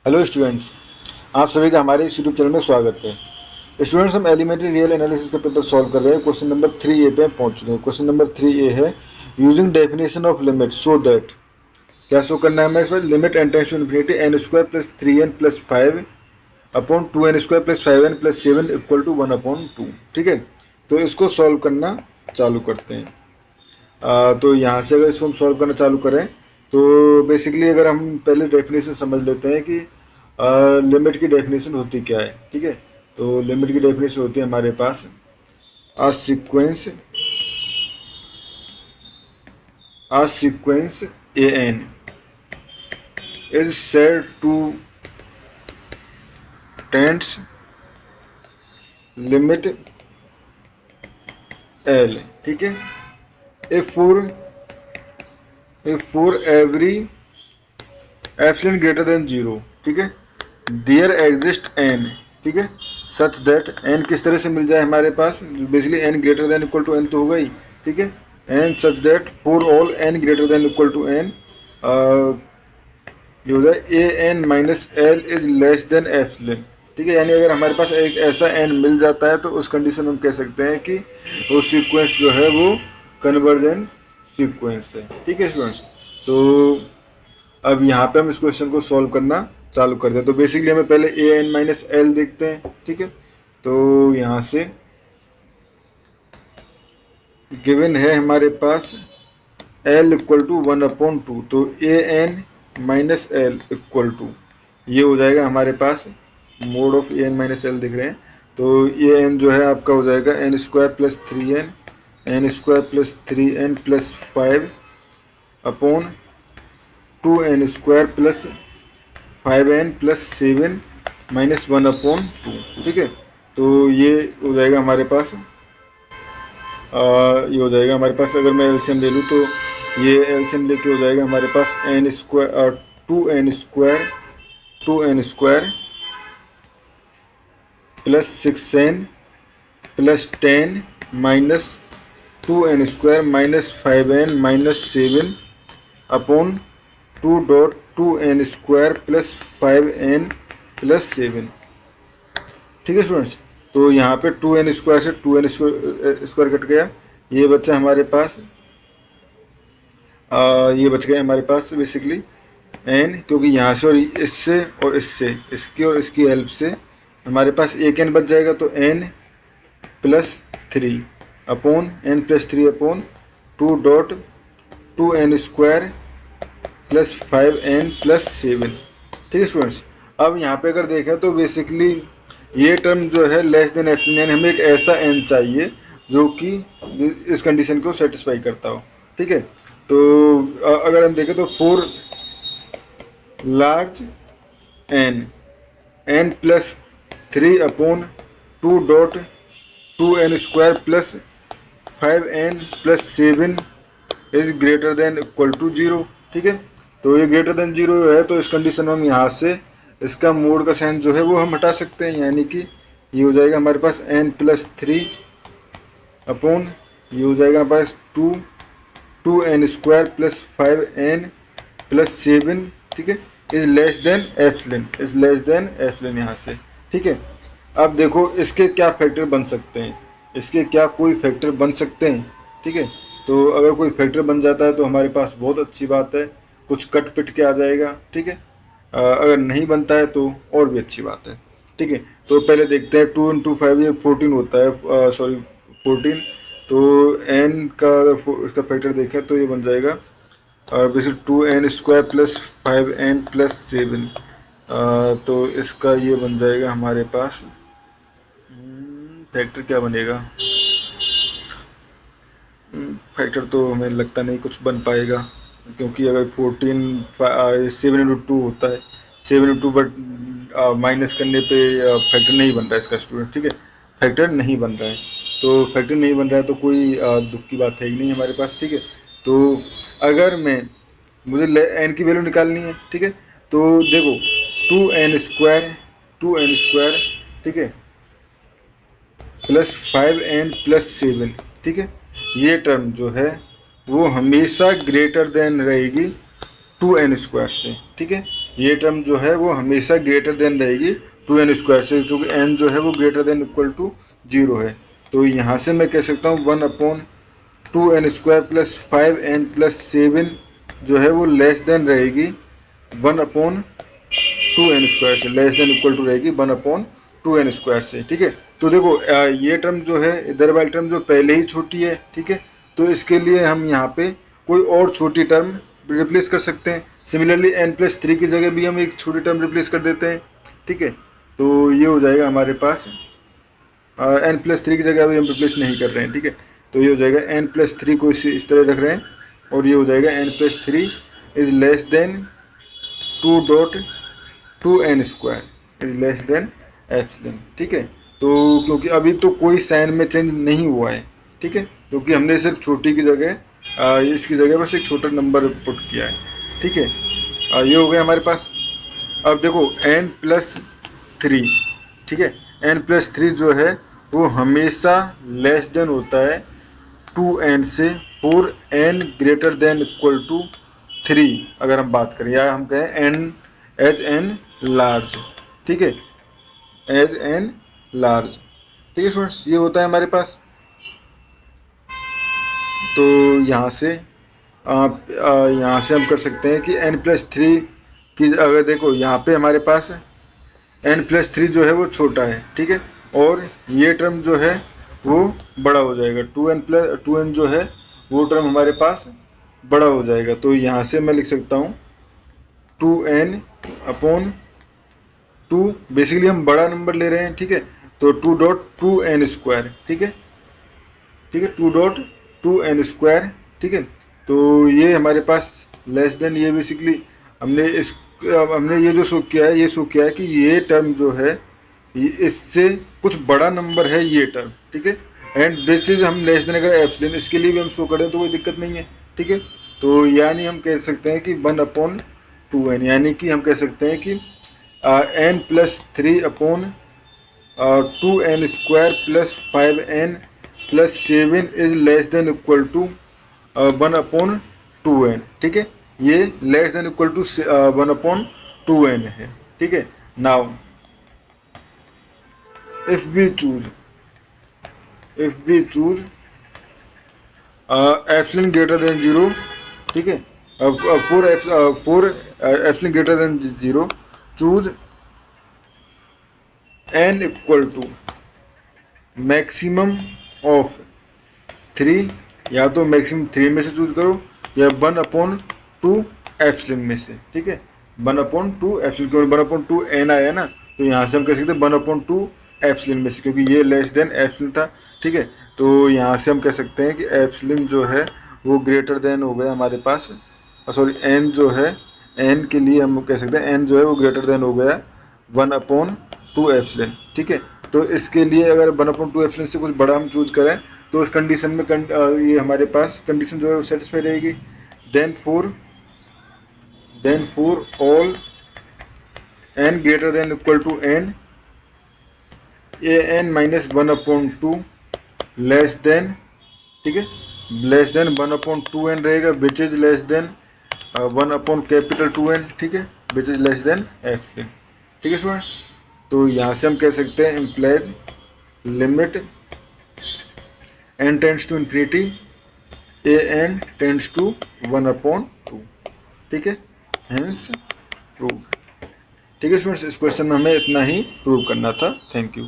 Hello students, आप सभी का हमारे इस यूट्यूब चैनल में स्वागत है। स्टूडेंट्स, हम एलिमेंट्री रियल एनालिसिस का पेपर सॉल्व कर रहे हैं। क्वेश्चन नंबर 3A पे पहुंच चुके हैं। क्वेश्चन नंबर 3A है using definition of limit so that. क्या शो करना है हमें इसमें? Limit n tends to infinity n square plus 3n plus 5 upon 2n square plus 5n plus 7 equal to 1/2। ठीक है, तो इसको सॉल्व करना चालू करते हैं। तो यहाँ से अगर इसको हम सॉल्व करना चालू करें तो बेसिकली अगर हम पहले डेफिनेशन समझ लेते हैं कि लिमिट की डेफिनेशन होती क्या है। ठीक है, तो लिमिट की डेफिनेशन होती है हमारे पास a sequence an is said to tends limit l। ठीक है, if for every epsilon greater than 0, ठीक है, देयर एग्जिस्ट n। ठीक है, सच दैट n किस तरह से मिल जाए हमारे पास? Basically n greater than equal to n तो होगा ही। ठीक है, n such that for all n greater than equal to n ये हो जाए a n minus l is less than epsilon. ठीक है, यानी अगर हमारे पास एक ऐसा n मिल जाता है तो उस कंडीशन में हम कह सकते हैं कि वो सीक्वेंस जो है वो कन्वर्जेंट सीक्वेंस है। ठीक है स्टूडेंट्स, तो अब यहाँ पे हम इस क्वेश्चन को सॉल्व करना चालू करते हैं। तो बेसिकली हमें पहले ए एन माइनस एल देखते हैं। ठीक है, तो यहाँ से गिवन है हमारे पास एल इक्वल टू 1/2, तो a n minus l equal to ये हो जाएगा हमारे पास mod of a n minus l दिख रहे हैं। तो ए एन जो है आपका हो जाएगा n square plus 3n n square plus 3n plus 5 upon 2n square plus 5n plus 7 minus 1/2। ठीक है, तो ये हो जाएगा हमारे पास ये हो जाएगा हमारे पास, अगर मैं एलसीएम ले लूँ तो ये एलसीएम लेके हो जाएगा हमारे पास n square 2n square plus 6n plus 10 minus 2n square minus 5n minus 7 upon 2.2n square plus 5n plus 7। ठीक है स्टूडेंट्स, तो यहाँ पे 2n स्क्वायर से 2n स्क्वायर कट गया, ये बच्चा हमारे पास ये बच गया हमारे पास बेसिकली n, क्योंकि यहाँ से और इससे इसकी और इसकी हेल्प से हमारे पास एक n बच जाएगा, तो n plus 3 upon n plus 3 upon 2.2n square plus 5n plus 7। ठीक है स्टूडेंट्स, अब यहाँ पे अगर देखें तो बेसिकली ये टर्म जो है लेस देन एप्सिलॉन, हमें एक ऐसा n चाहिए जो कि इस कंडीशन को सेटिस्फाई करता हो। ठीक है, तो अगर हम देखें तो for large n plus 3 upon 2.2n square plus 5n plus 7 is greater than equal to 0। ठीक है, तो ये ग्रेटर देन 0 है, तो इस कंडीशन में हम यहाँ से इसका मोड का साइन जो है वो हम हटा सकते हैं, यानी कि ये हो जाएगा हमारे पास n प्लस 3 अपॉन ये हो जाएगा हमारे पास 2n square plus 5n plus 7। ठीक है, इज लेस देन एप्सिलॉन यहाँ से। ठीक है, अब देखो इसके क्या फैक्टर बन सकते हैं, इसके क्या कोई फैक्टर बन सकते हैं। ठीक है, तो अगर कोई फैक्टर बन जाता है तो हमारे पास बहुत अच्छी बात है, कुछ कट पिट के आ जाएगा। ठीक है, अगर नहीं बनता है तो और भी अच्छी बात है। ठीक है, तो पहले देखते हैं 2 × 5 ये 14 होता है, सॉरी 14, तो n का अगर इसका फैक्टर देखें तो ये बन जाएगा basic 2n square plus 5n plus 7, तो इसका ये बन जाएगा हमारे पास फैक्टर क्या बनेगा? फैक्टर तो हमें लगता नहीं कुछ बन पाएगा, क्योंकि अगर 7 × 2 होता है, 7 × 2 बट माइनस करने पे फैक्टर नहीं बन रहा है इसका स्टूडेंट। ठीक है, फैक्टर नहीं बन रहा है, तो फैक्टर नहीं बन रहा है तो कोई दुख की बात है ही नहीं हमारे पास। ठीक है, तो अगर मुझे n की वैल्यू निकालनी है, ठीक है, तो देखो 2n स्क्वायर ठीक है प्लस 5n प्लस 7। ठीक है, ये टर्म जो है वो हमेशा ग्रेटर देन रहेगी 2n स्क्वायर से। ठीक है, ये टर्म जो है वो हमेशा ग्रेटर देन रहेगी 2n² से, क्योंकि n जो है वो ग्रेटर देन इक्वल टू 0 है। तो यहाँ से मैं कह सकता हूँ 1/2n² प्लस 5n प्लस 7 जो है वो लेस देन रहेगी 1/2n² से, लेस देन इक्वल टू रहेगी 1/2n² से। ठीक है, तो देखो ये टर्म जो है, इधर वाली टर्म जो पहले ही छोटी है, ठीक है, तो इसके लिए हम यहाँ पे कोई और छोटी टर्म रिप्लेस कर सकते हैं। सिमिलरली n+3 की जगह भी हम एक छोटी टर्म रिप्लेस कर देते हैं। ठीक है, तो ये हो जाएगा हमारे पास n+3 की जगह अभी हम रिप्लेस नहीं कर रहे हैं। ठीक है, तो ये हो जाएगा n+3 को इस तरह रख रहे हैं, और ये हो जाएगा n+3 is less then 2.2n² is less than epsilon. ठीक है, तो क्योंकि अभी तो कोई साइन में चेंज नहीं हुआ है, ठीक है, क्योंकि हमने सिर्फ छोटी की जगह इसकी जगह बस एक छोटा नंबर पुट किया है। ठीक है, ये हो गया हमारे पास। अब देखो n+3, ठीक है, n+3 जो है वो हमेशा लेस देन होता है 2n से for n greater than equal to 3, अगर हम बात करें, या हम कहें n एज n लार्ज। ठीक है, एज n लार्ज। ठीक है स्टूडेंट्स, ये होता है हमारे पास। तो यहाँ से हम कर सकते हैं कि n+3 की, अगर देखो यहाँ पे हमारे पास n+3 जो है वो छोटा है, ठीक है, और ये टर्म जो है वो बड़ा हो जाएगा, 2n जो है वो टर्म हमारे पास बड़ा हो जाएगा। तो यहाँ से मैं लिख सकता हूँ 2n/2, बेसिकली हम बड़ा नंबर ले रहे हैं। ठीक है, तो 2.2n²। ठीक है, 2.2n²। ठीक है, तो ये हमारे पास लेस देन, ये बेसिकली हमने ये जो शो किया है, ये शो किया है कि ये टर्म जो है इससे कुछ बड़ा नंबर है ये टर्म। ठीक है, एंड दिस इज हम लेस देन अगर एप्सिलॉन, इसके लिए भी हम शो करें तो कोई दिक्कत नहीं है। ठीक है, तो यानी हम कह सकते हैं कि 1/2n, यानी कि हम कह सकते हैं कि n+3/2n² plus 5n plus 7 is less than equal to 1/2n। ठीक है, ये less than equal to 1/2n है। ठीक है, now if we choose epsilon greater than 0, ठीक है, for epsilon greater than 0 choose n equal to maximum of 3, या तो मैक्सिमम 3 में से चूज करो, या 1/2 एप्सिलॉन में से। ठीक है, 1/2 एप्सिलॉन, क्योंकि 1/2n आया ना, तो यहाँ से हम कह सकते हैं 1/2 एप्सिलॉन में से, क्योंकि ये लेस देन एप्सिलॉन था। ठीक है, तो यहाँ से हम कह सकते हैं कि एप्सिलॉन जो है वो ग्रेटर देन हो गया हमारे पास, सॉरी n जो है, n के लिए हम कह सकते हैं n जो है वो ग्रेटर देन हो गया 1/2 एप्सिलॉन। ठीक है, तो इसके लिए अगर 1/2 एप्सिलॉन से कुछ बड़ा हम चूज करें तो उस कंडीशन में ये हमारे पास कंडीशन जो है वो सेटिस्फाई रहेगी। Then for all n greater than equal to n, an-1/2 less than, ठीक है, लेस देन 1/2n रहेगा, विच इज लेस देन 1/2n। ठीक है, which is less than epsilon. ठीक है स्टूडेंट्स, तो यहाँ से हम कह सकते हैं implies limit n tends to infinity an tends to 1/2। ठीक है, हेंस प्रूव। ठीक है स्टूडेंट्स, इस क्वेश्चन में हमें इतना ही प्रूव करना था। Thank you.